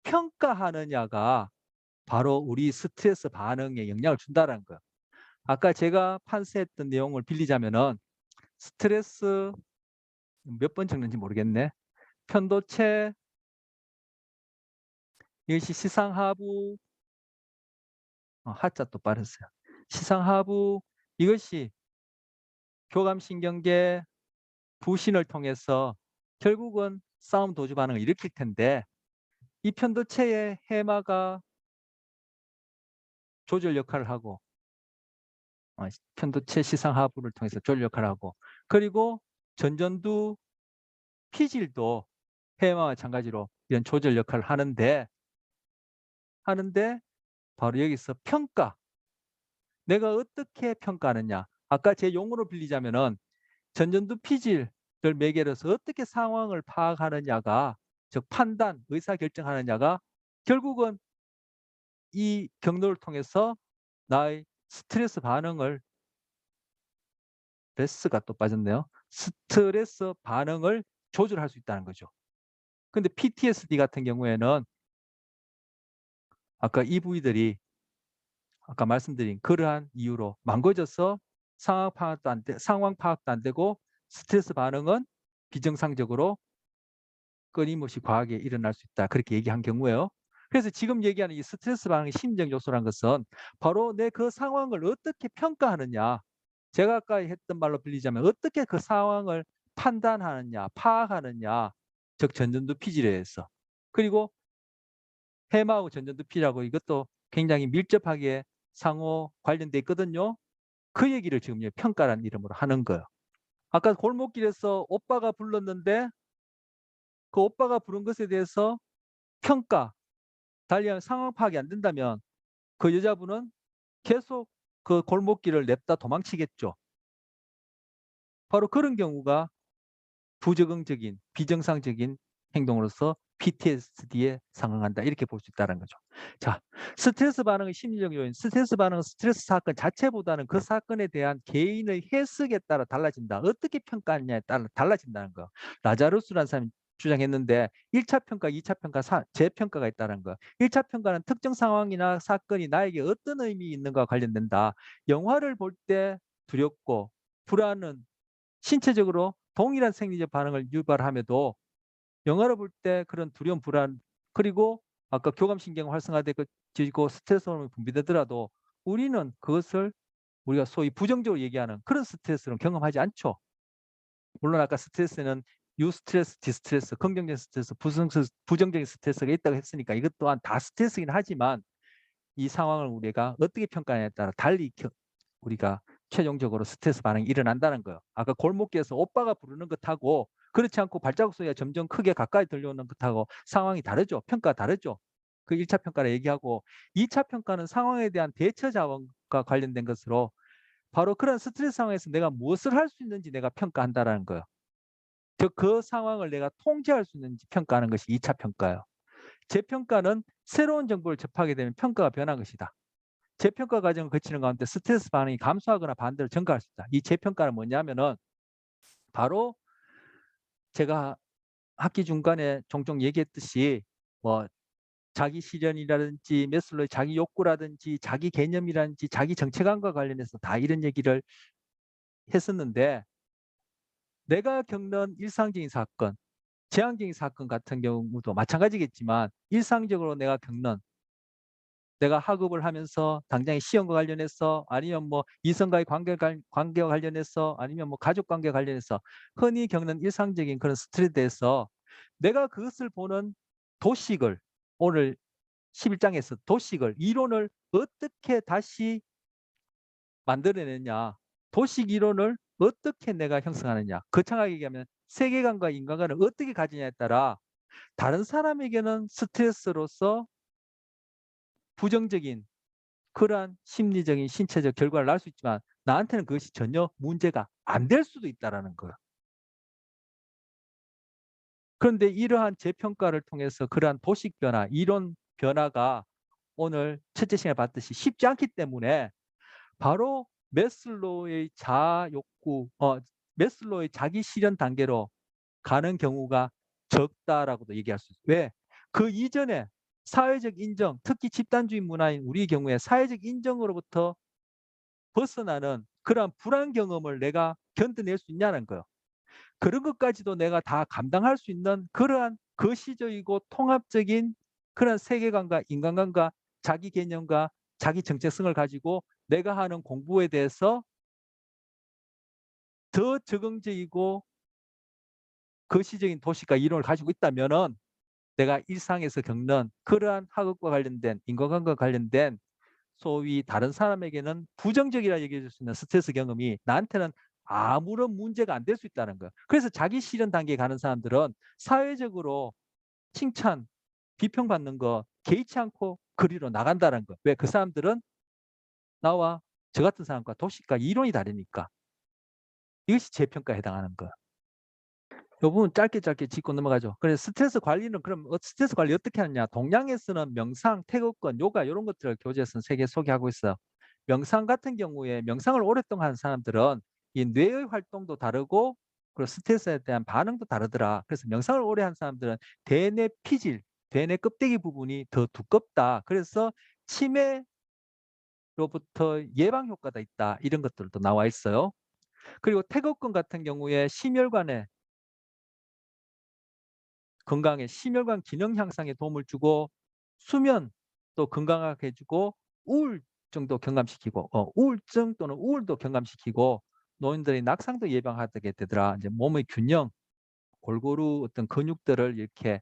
평가하느냐가 바로 우리 스트레스 반응에 영향을 준다는 거예요. 아까 제가 판세했던 내용을 빌리자면은 스트레스 몇 번 적는지 모르겠네. 편도체 이것이 시상하부 하자 또 빠졌어요. 시상하부 이것이 교감신경계 부신을 통해서 결국은 싸움 도주 반응을 일으킬 텐데 이 편도체의 해마가 조절 역할을 하고 편도체 시상하부를 통해서 조절 역할을 하고 그리고 전전두 피질도 해마와 마찬가지로 이런 조절 역할을 하는데 바로 여기서 평가. 내가 어떻게 평가하느냐. 아까 제 용어로 빌리자면은 전전두 피질을 매개로 해서 어떻게 상황을 파악하느냐가 즉 판단, 의사결정하느냐가 결국은 이 경로를 통해서 나의 스트레스 반응을 레스가 또 빠졌네요. 스트레스 반응을 조절할 수 있다는 거죠. 근데 PTSD 같은 경우에는 아까 이 부위들이 아까 말씀드린 그러한 이유로 망가져서 상황 파악도 안 되고 스트레스 반응은 비정상적으로 끊임없이 과하게 일어날 수 있다. 그렇게 얘기한 경우에요. 그래서 지금 얘기하는 이 스트레스 반응의 심리적 요소란 것은 바로 내 그 상황을 어떻게 평가하느냐. 제가 아까 했던 말로 빌리자면 어떻게 그 상황을 판단하느냐, 파악하느냐. 즉 전전두 피질에 의해서. 그리고 해마하고 전전두 피질하고 이것도 굉장히 밀접하게 상호 관련돼 있거든요. 그 얘기를 지금 평가라는 이름으로 하는 거예요. 아까 골목길에서 오빠가 불렀는데 그 오빠가 부른 것에 대해서 평가, 달리 상황 파악이 안 된다면 그 여자분은 계속 그 골목길을 냅다 도망치겠죠. 바로 그런 경우가 부적응적인, 비정상적인 행동으로서 PTSD에 상응한다. 이렇게 볼 수 있다는 거죠. 자, 스트레스 반응의 심리적 요인. 스트레스 반응은 스트레스 사건 자체보다는 그 사건에 대한 개인의 해석에 따라 달라진다. 어떻게 평가하느냐에 따라 달라진다는 거. 라자루스라는 사람이 주장했는데 1차 평가, 2차 평가, 재평가가 있다는 거. 1차 평가는 특정 상황이나 사건이 나에게 어떤 의미 있는가와 관련된다. 영화를 볼 때 두렵고 불안은 신체적으로 동일한 생리적 반응을 유발함에도 영화를 볼 때 그런 두려움, 불안 그리고 아까 교감신경 활성화되고 스트레스 호르몬이 분비되더라도 우리는 그것을 우리가 소위 부정적으로 얘기하는 그런 스트레스를 경험하지 않죠. 물론 아까 스트레스는 유스트레스, 디스트레스, 긍정적인 스트레스, 부정적인 스트레스가 있다고 했으니까 이것 또한 다 스트레스긴 하지만 이 상황을 우리가 어떻게 평가하냐에 따라 달리 우리가 최종적으로 스트레스 반응이 일어난다는 거예요. 아까 골목길에서 오빠가 부르는 것하고 그렇지 않고 발자국 소리가 점점 크게 가까이 들려오는 것하고 상황이 다르죠. 평가가 다르죠. 그 1차 평가를 얘기하고 2차 평가는 상황에 대한 대처 자원과 관련된 것으로 바로 그런 스트레스 상황에서 내가 무엇을 할 수 있는지 내가 평가한다는 거예요. 즉 그 상황을 내가 통제할 수 있는지 평가하는 것이 2차 평가예요. 재평가는 새로운 정보를 접하게 되면 평가가 변한 것이다. 재평가 과정을 거치는 가운데 스트레스 반응이 감소하거나 반대로 증가할 수 있다. 이 재평가는 뭐냐면은 바로 제가 학기 중간에 종종 얘기했듯이 뭐 자기 실현이라든지 메슬로의 자기 욕구라든지 자기 개념이라든지 자기 정체감과 관련해서 다 이런 얘기를 했었는데 내가 겪는 일상적인 사건, 재앙적인 사건 같은 경우도 마찬가지겠지만 일상적으로 내가 학업을 하면서 당장의 시험과 관련해서 아니면 뭐 이성과의 관계와 관련해서 아니면 뭐 가족 관계와 관련해서 흔히 겪는 일상적인 그런 스트레스에 대해서 내가 그것을 보는 도식을 오늘 11장에서 도식을 이론을 어떻게 다시 만들어내느냐 도식 이론을 어떻게 내가 형성하느냐 거창하게 얘기하면 세계관과 인간관을 어떻게 가지냐에 따라 다른 사람에게는 스트레스로서 부정적인 그러한 심리적인 신체적 결과를 낳을 수 있지만 나한테는 그것이 전혀 문제가 안 될 수도 있다는 거예요. 그런데 이러한 재평가를 통해서 그러한 도식 변화, 이론 변화가 오늘 첫째 시간에 봤듯이 쉽지 않기 때문에 바로 매슬로우의 매슬로우의 자기 실현 단계로 가는 경우가 적다라고도 얘기할 수 있어요. 왜? 그 이전에 사회적 인정, 특히 집단주의 문화인 우리 경우에 사회적 인정으로부터 벗어나는 그러한 불안 경험을 내가 견뎌낼 수 있냐는 거예요. 그런 것까지도 내가 다 감당할 수 있는 그러한 거시적이고 통합적인 그런 세계관과 인간관과 자기 개념과 자기 정체성을 가지고 내가 하는 공부에 대해서 더 적응적이고 거시적인 도시가 이론을 가지고 있다면은 내가 일상에서 겪는 그러한 학업과 관련된 인간관계와 관련된 소위 다른 사람에게는 부정적이라 얘기해 줄 수 있는 스트레스 경험이 나한테는 아무런 문제가 안 될 수 있다는 거예요. 그래서 자기 실현 단계에 가는 사람들은 사회적으로 칭찬, 비평받는 거 개의치 않고 그리로 나간다는 거예요. 왜? 그 사람들은 나와 저 같은 사람과 도시과 이론이 다르니까. 이것이 재평가에 해당하는 거예요. 이 부분 짧게 짚고 넘어가죠. 그래서 스트레스 관리는 그럼 스트레스 관리 어떻게 하느냐? 동양에서는 명상, 태극권, 요가 이런 것들을 교재에서는 3개 소개하고 있어요. 명상 같은 경우에 명상을 오랫동안 하는 사람들은 이 뇌의 활동도 다르고 그리고 스트레스에 대한 반응도 다르더라. 그래서 명상을 오래 한 사람들은 대뇌 피질, 대뇌 껍데기 부분이 더 두껍다. 그래서 치매로부터 예방 효과가 있다. 이런 것들도 나와 있어요. 그리고 태극권 같은 경우에 심혈관에 건강에 심혈관 기능 향상에 도움을 주고 수면도 건강하게 해주고 우울증도 경감시키고 우울증 또는 우울도 경감시키고 노인들의 낙상도 예방하게 되더라. 이제 몸의 균형, 골고루 어떤 근육들을 이렇게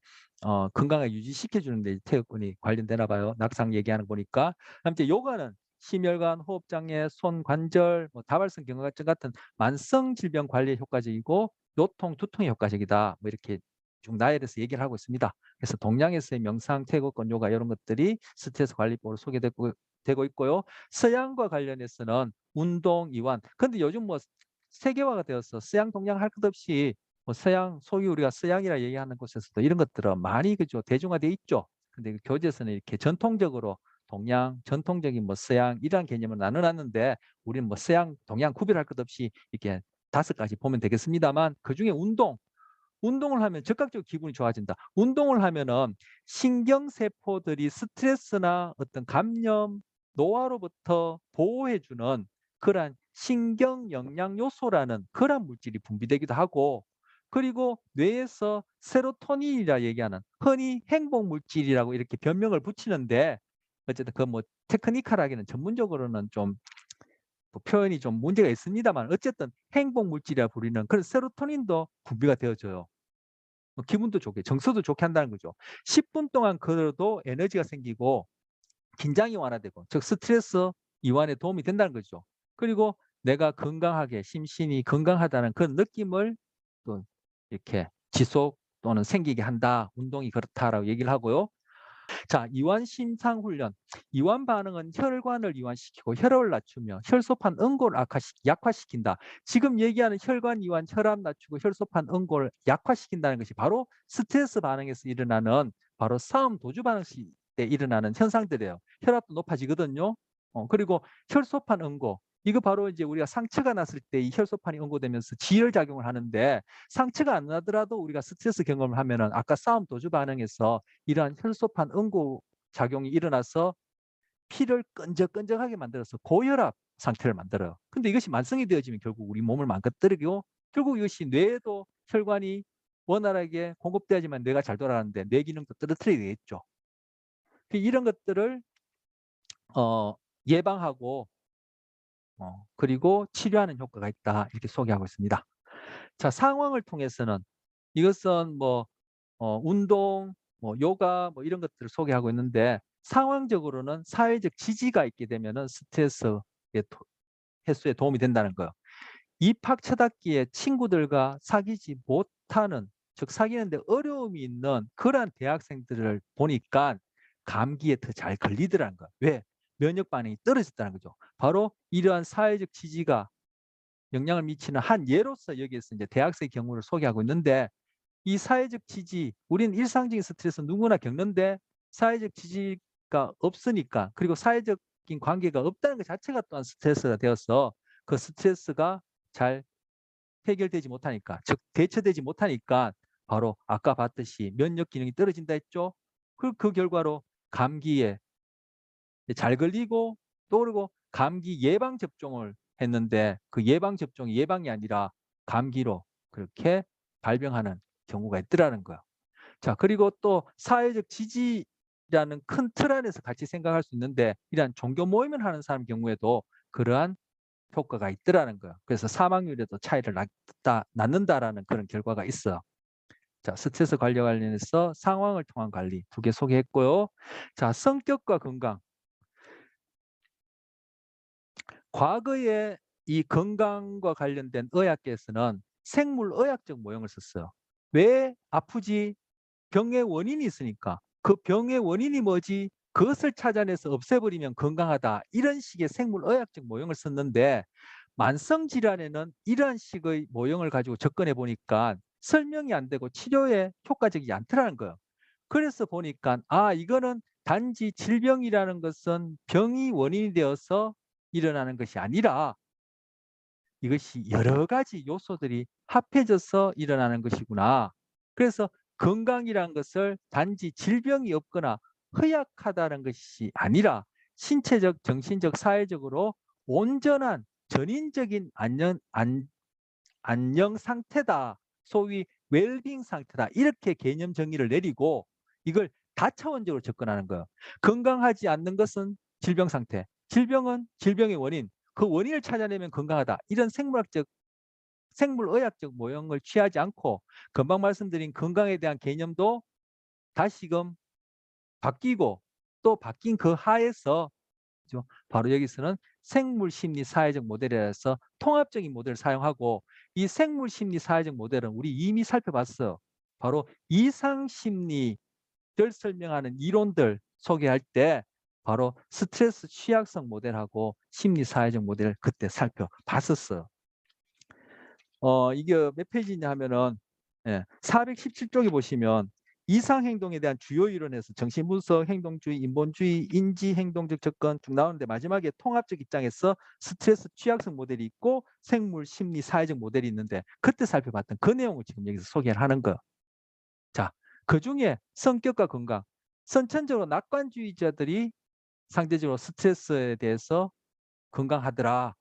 건강하게 유지시켜 주는데 태극권이 관련되나 봐요. 낙상 얘기하는 거 보니까. 다음에 요가는 심혈관, 호흡장애, 손 관절, 뭐 다발성 경화증 같은 만성 질병 관리에 효과적이고 요통, 두통에 효과적이다. 뭐 이렇게 쭉 나열해서 얘기를 하고 있습니다. 그래서 동양에서의 명상, 태극권, 요가 이런 것들이 스트레스 관리법으로 소개되고 있고요. 서양과 관련해서는 운동, 이완. 근데 요즘 뭐 세계화가 되어서 서양, 동양 할 것 없이 뭐 서양, 소위 우리가 서양이라 얘기하는 곳에서도 이런 것들은 많이 그죠 대중화돼 있죠. 근데 그 교재에서는 이렇게 전통적으로 동양, 전통적인 뭐 서양 이런 개념을 나눠놨는데 우리는 뭐 서양, 동양 구별할 것 없이 이렇게 5가지 보면 되겠습니다만 그중에 운동을 하면 즉각적으로 기분이 좋아진다. 운동을 하면은 신경세포들이 스트레스나 어떤 감염, 노화로부터 보호해주는 그러한 신경 영양 요소라는 그런 물질이 분비되기도 하고 그리고 뇌에서 세로토닌이라 얘기하는 흔히 행복 물질이라고 이렇게 변명을 붙이는데 어쨌든 그 뭐 테크니컬하게는 전문적으로는 좀 표현이 좀 문제가 있습니다만 어쨌든 행복 물질이라 부르는 그런 세로토닌도 분비가 되어져요. 기분도 좋게 정서도 좋게 한다는 거죠. 10분 동안 걸어도 에너지가 생기고 긴장이 완화되고 즉 스트레스 이완에 도움이 된다는 거죠. 그리고 내가 건강하게 심신이 건강하다는 그런 느낌을 또 이렇게 지속 또는 생기게 한다. 운동이 그렇다라고 얘기를 하고요. 자, 이완 심상 훈련. 이완 반응은 혈관을 이완시키고 혈압을 낮추며 혈소판 응고를 약화시킨다. 지금 얘기하는 혈관 이완, 혈압 낮추고 혈소판 응고를 약화시킨다는 것이 바로 스트레스 반응에서 일어나는 바로 싸움 도주 반응 때 일어나는 현상들이에요. 혈압도 높아지거든요. 그리고 혈소판 응고. 이거 바로 이제 우리가 상처가 났을 때 이 혈소판이 응고되면서 지혈 작용을 하는데 상처가 안 나더라도 우리가 스트레스 경험을 하면은 아까 싸움 도주 반응에서 이러한 혈소판 응고 작용이 일어나서 피를 끈적끈적하게 만들어서 고혈압 상태를 만들어요. 근데 이것이 만성이 되어지면 결국 우리 몸을 망가뜨리고 결국 이것이 뇌에도 혈관이 원활하게 공급돼야지만 뇌가 잘 돌아가는데 뇌 기능도 떨어뜨리게 되겠죠. 이런 것들을 예방하고 그리고 치료하는 효과가 있다. 이렇게 소개하고 있습니다. 자, 상황을 통해서는 이것은 뭐 운동, 뭐 요가 뭐 이런 것들을 소개하고 있는데 상황적으로는 사회적 지지가 있게 되면은 스트레스 해소에 도움이 된다는 거예요. 입학 첫 학기에 친구들과 사귀지 못하는 즉 사귀는데 어려움이 있는 그러한 대학생들을 보니까 감기에 더 잘 걸리더라는 거예요. 왜? 면역 반응이 떨어졌다는 거죠. 바로 이러한 사회적 지지가 영향을 미치는 한 예로서 여기에서 이제 대학생 경우를 소개하고 있는데 이 사회적 지지, 우리는 일상적인 스트레스 누구나 겪는데 사회적 지지가 없으니까 그리고 사회적인 관계가 없다는 것 자체가 또한 스트레스가 되어서 그 스트레스가 잘 해결되지 못하니까, 즉 대처되지 못하니까 바로 아까 봤듯이 면역 기능이 떨어진다 했죠. 그 결과로 감기에 잘 걸리고, 또 그리고 감기 예방 접종을 했는데 그 예방 접종이 예방이 아니라 감기로 그렇게 발병하는 경우가 있더라는 거예요. 자, 그리고 또 사회적 지지라는 큰 틀 안에서 같이 생각할 수 있는데, 이러한 종교 모임을 하는 사람 경우에도 그러한 효과가 있더라는 거예요. 그래서 사망률에도 차이를 낳는다라는 그런 결과가 있어요. 자, 스트레스 관련해서 상황을 통한 관리 2개 소개했고요. 자, 성격과 건강. 과거에 이 건강과 관련된 의학계에서는 생물의학적 모형을 썼어요. 왜 아프지? 병의 원인이 있으니까. 그 병의 원인이 뭐지? 그것을 찾아내서 없애버리면 건강하다. 이런 식의 생물의학적 모형을 썼는데, 만성질환에는 이러한 식의 모형을 가지고 접근해 보니까 설명이 안 되고 치료에 효과적이지 않더라는 거예요. 그래서 보니까 이거는 단지 질병이라는 것은 병이 원인이 되어서 일어나는 것이 아니라 이것이 여러 가지 요소들이 합해져서 일어나는 것이구나. 그래서 건강이란 것을 단지 질병이 없거나 허약하다는 것이 아니라 신체적, 정신적, 사회적으로 온전한 전인적인 안녕 상태다. 소위 웰빙 상태다. 이렇게 개념 정의를 내리고 이걸 다차원적으로 접근하는 거예요. 건강하지 않는 것은 질병 상태, 질병은 질병의 원인, 그 원인을 찾아내면 건강하다. 이런 생물의학적 모형을 취하지 않고 금방 말씀드린 건강에 대한 개념도 다시금 바뀌고, 또 바뀐 그 하에서 바로 여기서는 생물심리 사회적 모델이라서 통합적인 모델을 사용하고, 이 생물심리 사회적 모델은 우리 이미 살펴봤어요. 바로 이상심리를 설명하는 이론들 소개할 때 바로 스트레스 취약성 모델하고 심리 사회적 모델을 그때 살펴봤었어요. 이게 몇 페이지냐 하면은 417쪽에 보시면 이상행동에 대한 주요 이론에서 정신분석, 행동주의, 인본주의, 인지행동적 접근 쭉 나오는데, 마지막에 통합적 입장에서 스트레스 취약성 모델이 있고 생물, 심리, 사회적 모델이 있는데, 그때 살펴봤던 그 내용을 지금 여기서 소개를 하는 거예요. 자, 그중에 성격과 건강. 선천적으로 낙관주의자들이 상대적으로 스트레스에 대해서 건강하더라.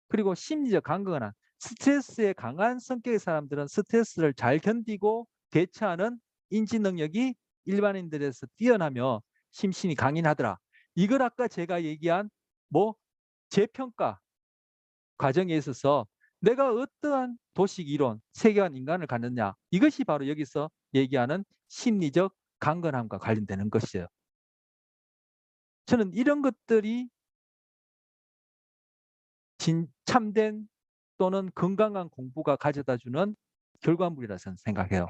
그리고 심리적 강건한, 스트레스에 강한 성격의 사람들은 스트레스를 잘 견디고 대처하는 인지 능력이 일반인들에서 뛰어나며 심신이 강인하더라. 이걸 아까 제가 얘기한 재평가 과정에 있어서 내가 어떠한 도식 이론, 세계관 인간을 갖느냐, 이것이 바로 여기서 얘기하는 심리적 강건함과 관련되는 것이에요. 저는 이런 것들이 참된 또는 건강한 공부가 가져다주는 결과물이라 저는 생각해요.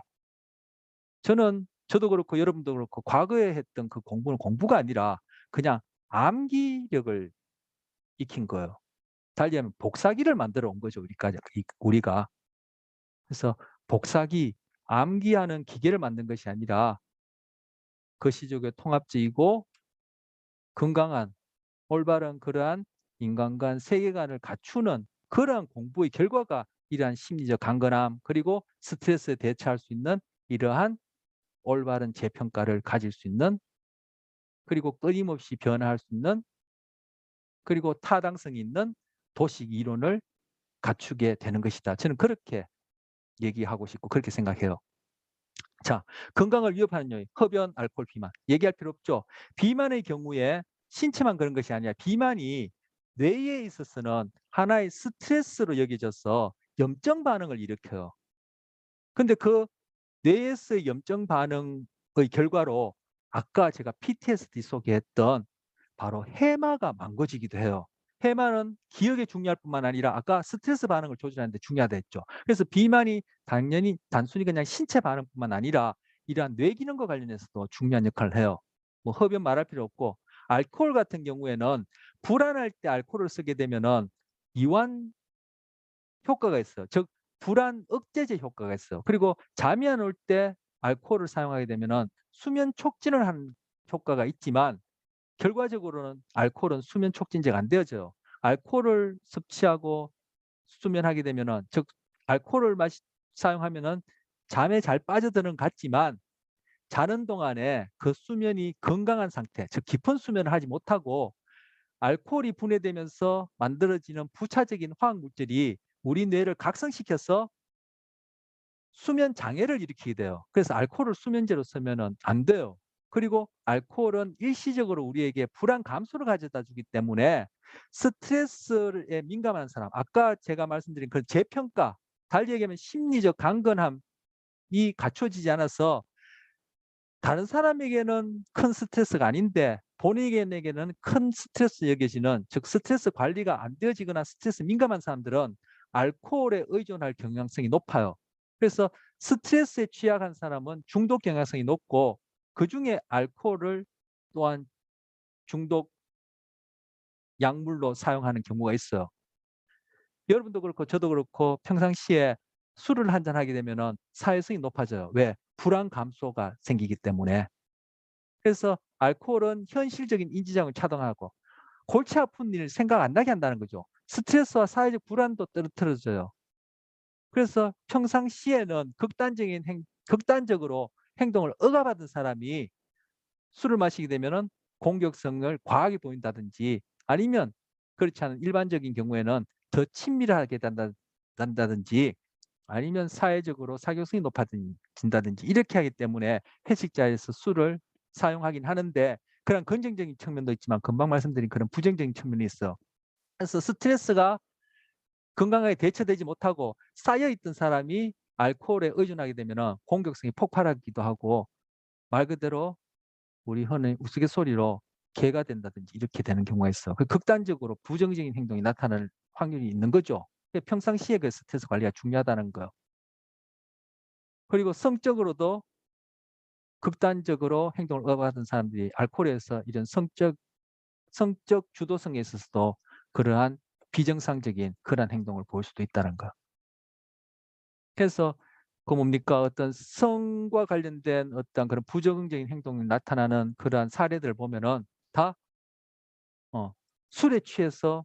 저도 그렇고 여러분도 그렇고 과거에 했던 그 공부는 공부가 아니라 그냥 암기력을 익힌 거예요. 달리 하면 복사기를 만들어 온 거죠, 우리가. 그래서 복사기, 암기하는 기계를 만든 것이 아니라 그 시족의 통합적이고 건강한, 올바른 그러한 인간관 세계관을 갖추는 그러한 공부의 결과가 이러한 심리적 강건함, 그리고 스트레스에 대처할 수 있는 이러한 올바른 재평가를 가질 수 있는, 그리고 끊임없이 변화할 수 있는, 그리고 타당성이 있는 도식 이론을 갖추게 되는 것이다. 저는 그렇게 얘기하고 싶고 그렇게 생각해요. 자, 건강을 위협하는 요인, 흡연, 알코올, 비만. 얘기할 필요 없죠. 비만의 경우에 신체만 그런 것이 아니라 비만이 뇌에 있어서는 하나의 스트레스로 여겨져서 염증 반응을 일으켜요. 근데 그 뇌에서의 염증 반응의 결과로 아까 제가 PTSD 소개했던 바로 해마가 망가지기도 해요. 해마는 기억에 중요할 뿐만 아니라 아까 스트레스 반응을 조절하는 데 중요하다 했죠. 그래서 비만이 당연히 단순히 그냥 신체 반응뿐만 아니라 이러한 뇌 기능과 관련해서도 중요한 역할을 해요. 흡연 말할 필요 없고, 알코올 같은 경우에는 불안할 때 알코올을 쓰게 되면은 이완 효과가 있어요. 즉 불안 억제제 효과가 있어요. 그리고 잠이 안 올 때 알코올을 사용하게 되면은 수면 촉진을 하는 효과가 있지만, 결과적으로는 알코올은 수면 촉진제가 안 되어져요. 알코올을 섭취하고 수면하게 되면은, 즉 알코올을 사용하면은 잠에 잘 빠져드는 것 같지만 자는 동안에 그 수면이 건강한 상태, 즉 깊은 수면을 하지 못하고 알코올이 분해되면서 만들어지는 부차적인 화학 물질이 우리 뇌를 각성시켜서 수면 장애를 일으키게 돼요. 그래서 알코올을 수면제로 쓰면은 안 돼요. 그리고 알코올은 일시적으로 우리에게 불안 감소를 가져다 주기 때문에 스트레스에 민감한 사람, 아까 제가 말씀드린 그 재평가, 달리 얘기하면 심리적 강건함이 갖춰지지 않아서 다른 사람에게는 큰 스트레스가 아닌데 본인에게는 큰 스트레스 여겨지는, 즉 스트레스 관리가 안 되어지거나 스트레스 민감한 사람들은 알코올에 의존할 경향성이 높아요. 그래서 스트레스에 취약한 사람은 중독 경향성이 높고, 그중에 알코올을 또한 중독 약물로 사용하는 경우가 있어요. 여러분도 그렇고 저도 그렇고 평상시에 술을 한잔 하게 되면 사회성이 높아져요. 왜? 불안 감소가 생기기 때문에. 그래서 알코올은 현실적인 인지장을 차단하고 골치 아픈 일 생각 안 나게 한다는 거죠. 스트레스와 사회적 불안도 떨어뜨려줘요. 그래서 평상시에는 극단적으로 행동을 억압하던 사람이 술을 마시게 되면은 공격성을 과하게 보인다든지, 아니면 그렇지 않은 일반적인 경우에는 더 친밀하게 된다든지, 아니면 사회적으로 사교성이 높아진다든지 이렇게 하기 때문에 회식 자리에서 술을 사용하긴 하는데, 그런 긍정적인 측면도 있지만 금방 말씀드린 그런 부정적인 측면이 있어. 그래서 스트레스가 건강하게 대처되지 못하고 쌓여있던 사람이 알코올에 의존하게 되면 공격성이 폭발하기도 하고, 말 그대로 우리 흔히 우스갯소리로 개가 된다든지 이렇게 되는 경우가 있어. 그 극단적으로 부정적인 행동이 나타날 확률이 있는 거죠. 평상시에 그 스트레스 관리가 중요하다는 거요. 그리고 성적으로도 극단적으로 행동을 억압하던 사람들이 알코올에서 이런 성적 주도성에 있어서도 그러한 비정상적인 그러한 행동을 보일 수도 있다는 거. 그래서 그 뭡니까? 어떤 성과 관련된 어떤 그런 부정적인 행동이 나타나는 그러한 사례들을 보면은 다 술에 취해서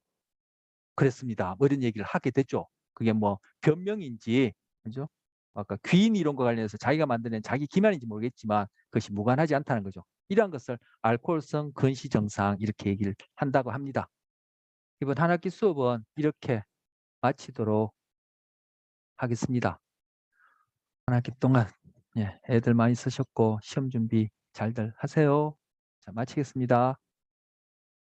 그랬습니다. 뭐 이런 얘기를 하게 됐죠. 그게 뭐 변명인지, 그죠? 아까 귀인 이런 거 관련해서 자기가 만드는 자기 기만인지 모르겠지만 그것이 무관하지 않다는 거죠. 이러한 것을 알코올성 근시 증상 이렇게 얘기를 한다고 합니다. 이번 한 학기 수업은 이렇게 마치도록 하겠습니다. 한 학기 동안 애들 많이 쓰셨고 시험 준비 잘들 하세요. 자, 마치겠습니다.